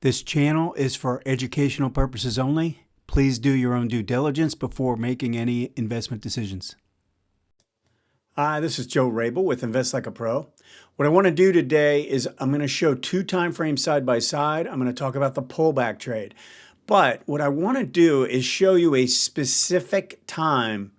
This channel is for educational purposes only. Please do your own due diligence before making any investment decisions. Hi, this is Joe Rabil with Invest Like a Pro. What I want to do today is I'm going to show two time frames side by side. I'm going to talk about the pullback trade. But what I want to do is show you a specific time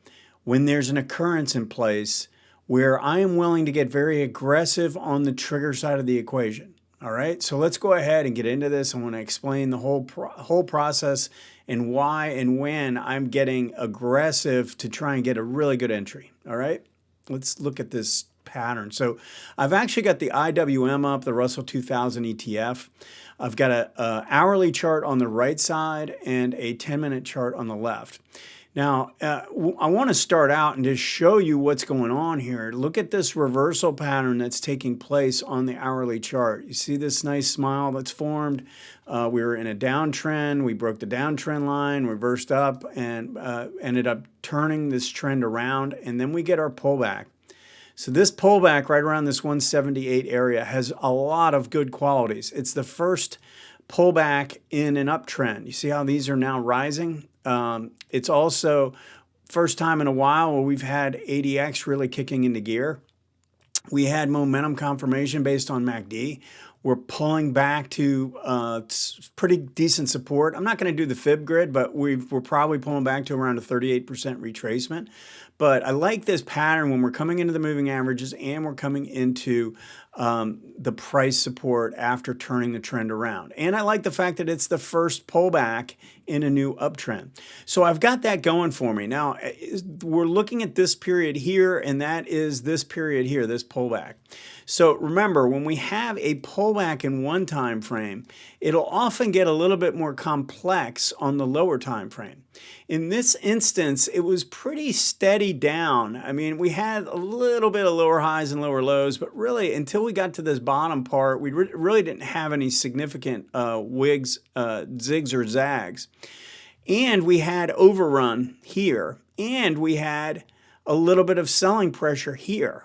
when there's an occurrence in place where I am willing to get very aggressive on the trigger side of the equation. All right, so let's go ahead and get into this. I want to explain the whole process and why and when I'm getting aggressive to try and get a really good entry. All right, let's look at this pattern. So I've actually got the IWM up, the Russell 2000 ETF. I've got a hourly chart on the right side and a 10-minute chart on the left. Now, I want to start out and just show you what's going on here. Look at this reversal pattern that's taking place on the hourly chart. You see this nice smile that's formed? We were in a downtrend. We broke the downtrend line, reversed up, and ended up turning this trend around. And then we get our pullback. So this pullback right around this 178 area has a lot of good qualities. It's the first pullback in an uptrend. You see how these are now rising? It's also first time in a while where we've had ADX really kicking into gear. We had momentum confirmation based on MACD. We're pulling back to pretty decent support. I'm not going to do the fib grid, but we're probably pulling back to around a 38% retracement. But I like this pattern when we're coming into the moving averages and we're coming into the price support after turning the trend around. And I like the fact that it's the first pullback in a new uptrend. So I've got that going for me. Now, we're looking at this period here, and that is this period here, this pullback. So remember, when we have a pullback in one time frame, it'll often get a little bit more complex on the lower time frame. In this instance, it was pretty steady down. I mean, we had a little bit of lower highs and lower lows, but really until we got to this bottom part, we really didn't have any significant zigs or zags. And we had overrun here, and we had a little bit of selling pressure here.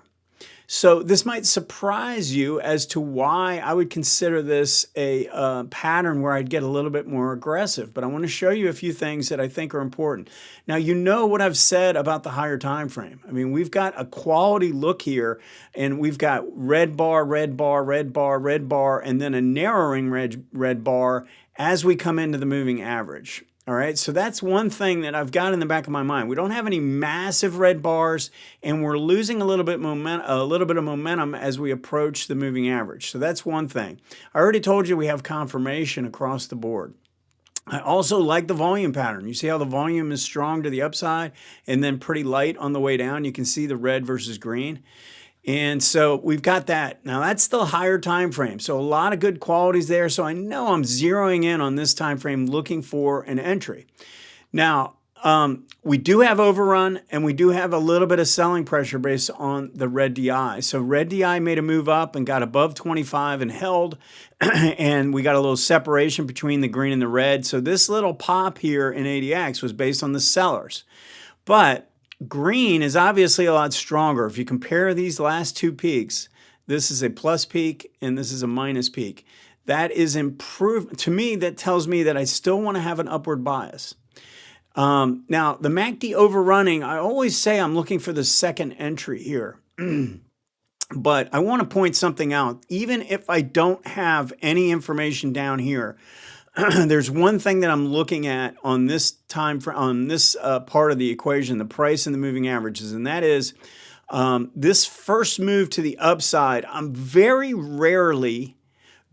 So this might surprise you as to why I would consider this a pattern where I'd get a little bit more aggressive. But I want to show you a few things that I think are important. Now, you know what I've said about the higher time frame. I mean, we've got a quality look here, and we've got red bar, red bar, red bar, red bar, and then a narrowing red bar as we come into the moving average. All right, so that's one thing that I've got in the back of my mind. We don't have any massive red bars, and we're losing a little bit of momentum as we approach the moving average. So that's one thing. I already told you we have confirmation across the board. I also like the volume pattern. You see how the volume is strong to the upside and then pretty light on the way down. You can see the red versus green. And so we've got that. Now that's the higher time frame. So a lot of good qualities there. So I know I'm zeroing in on this time frame looking for an entry. Now, we do have overrun and we do have a little bit of selling pressure based on the red DI. So red DI made a move up and got above 25 and held. And we got a little separation between the green and the red. So this little pop here in ADX was based on the sellers. But green is obviously a lot stronger. If you compare these last two peaks, this is a plus peak and this is a minus peak. That is improved. To me, that tells me that I still want to have an upward bias. Now, the MACD overrunning, I always say I'm looking for the second entry here. But I want to point something out. Even if I don't have any information down here, there's one thing that I'm looking at on this part of the equation, the price and the moving averages, and that is this first move to the upside. I'm very rarely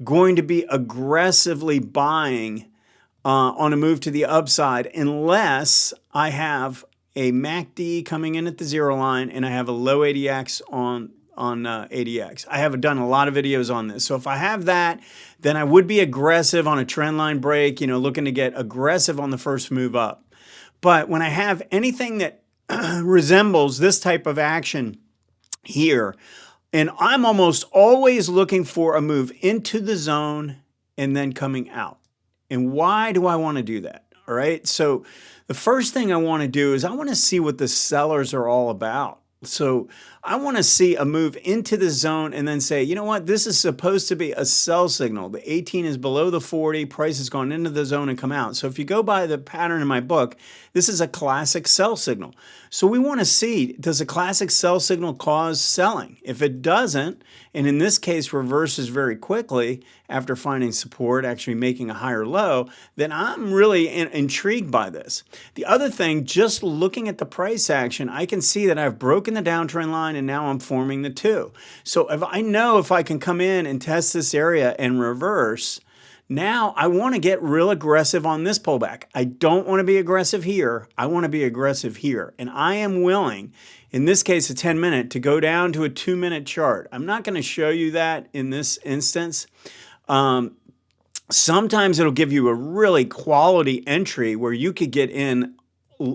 going to be aggressively buying on a move to the upside unless I have a MACD coming in at the zero line and I have a low ADX on ADX. I have done a lot of videos on this. So if I have that, then I would be aggressive on a trend line break, looking to get aggressive on the first move up. But when I have anything that resembles this type of action here, and I'm almost always looking for a move into the zone and then coming out. And why do I want to do that? All right. So the first thing I want to do is I want to see what the sellers are all about. So I want to see a move into the zone and then say, you know what, this is supposed to be a sell signal. The 18 is below the 40, price has gone into the zone and come out. So if you go by the pattern in my book, this is a classic sell signal. So we want to see, does a classic sell signal cause selling? If it doesn't, and in this case reverses very quickly after finding support, actually making a higher low, then I'm really intrigued by this. The other thing, just looking at the price action, I can see that I've broken the downtrend line and now I'm forming the 2. So if I know if I can come in and test this area and reverse, now I want to get real aggressive on this pullback. I don't want to be aggressive here. I want to be aggressive here. And I am willing, in this case a 10-minute, to go down to a 2-minute chart. I'm not going to show you that in this instance. Sometimes it'll give you a really quality entry where you could get in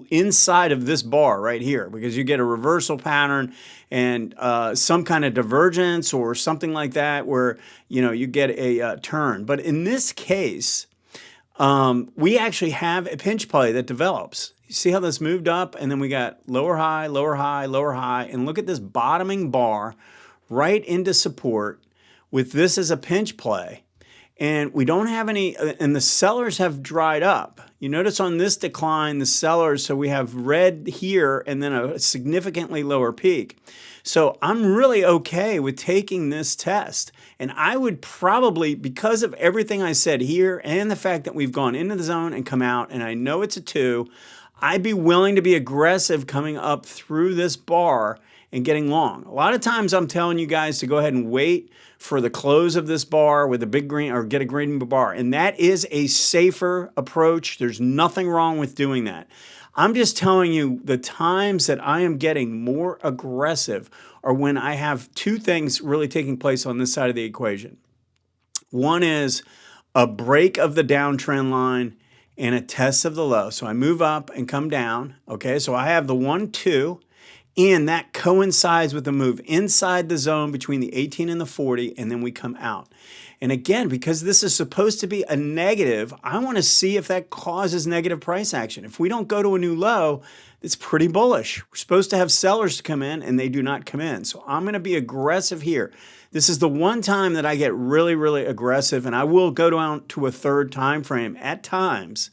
inside of this bar right here, because you get a reversal pattern and some kind of divergence or something like that where, you know, you get a turn. But in this case, we actually have a pinch play that develops. You see how this moved up and then we got lower high, lower high, lower high, and look at this bottoming bar right into support with this as a pinch play. And we don't have any, and the sellers have dried up. You notice on this decline, the sellers, so we have red here and then a significantly lower peak. So I'm really okay with taking this test. And I would probably, because of everything I said here and the fact that we've gone into the zone and come out, and I know it's a 2, I'd be willing to be aggressive coming up through this bar and getting long. A lot of times I'm telling you guys to go ahead and wait for the close of this bar with a big green, or get a green bar. And that is a safer approach. There's nothing wrong with doing that. I'm just telling you the times that I am getting more aggressive are when I have 2 things really taking place on this side of the equation. One is a break of the downtrend line and a test of the low. So I move up and come down. Okay, so I have the 1, 2. And that coincides with the move inside the zone between the 18 and the 40, and then we come out. And again, because this is supposed to be a negative, I want to see if that causes negative price action. If we don't go to a new low, it's pretty bullish. We're supposed to have sellers come in, and they do not come in. So I'm going to be aggressive here. This is the one time that I get really, really aggressive, and I will go down to a 3rd time frame at times.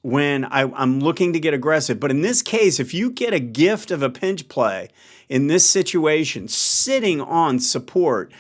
When I'm looking to get aggressive. But in this case, if you get a gift of a pinch play in this situation, sitting on support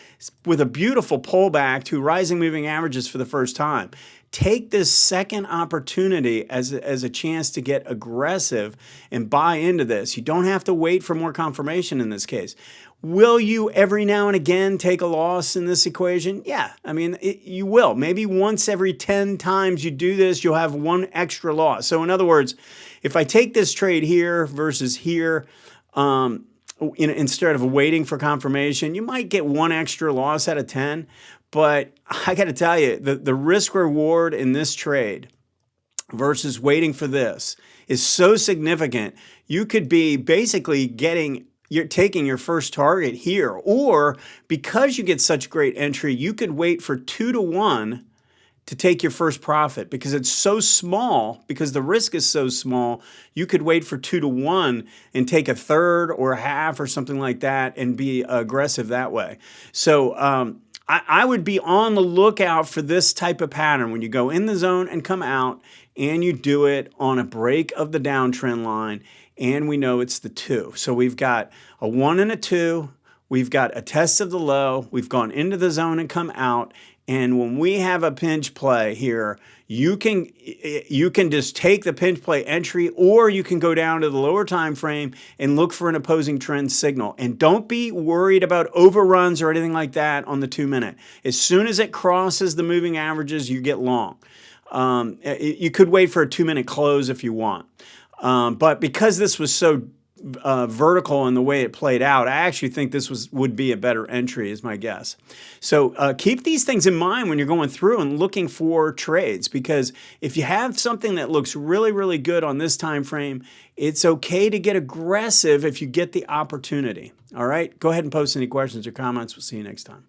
with a beautiful pullback to rising moving averages for the first time, take this second opportunity as a chance to get aggressive and buy into this. You don't have to wait for more confirmation in this case. Will you every now and again take a loss in this equation? Yeah, I mean, you will. Maybe once every 10 times you do this, you'll have 1 extra loss. So in other words, if I take this trade here versus here, instead of waiting for confirmation, you might get 1 extra loss out of 10. But I got to tell you, the risk reward in this trade versus waiting for this is so significant. You could be basically you're taking your first target here, or because you get such great entry, you could wait for 2 to 1 to take your first profit because it's so small, because the risk is so small. You could wait for 2 to 1 and take a 1/3 or a half or something like that and be aggressive that way. So I would be on the lookout for this type of pattern when you go in the zone and come out, and you do it on a break of the downtrend line, and we know it's the 2. So we've got a 1 and a 2. We've got a test of the low. We've gone into the zone and come out. And when we have a pinch play here, you can just take the pinch play entry, or you can go down to the lower time frame and look for an opposing trend signal. And don't be worried about overruns or anything like that on the 2-minute. As soon as it crosses the moving averages, you get long. You could wait for a 2-minute close if you want. But because this was so vertical in the way it played out, I actually think this would be a better entry, is my guess. So keep these things in mind when you're going through and looking for trades, because if you have something that looks really, really good on this time frame, it's okay to get aggressive if you get the opportunity. All right, go ahead and post any questions or comments. We'll see you next time.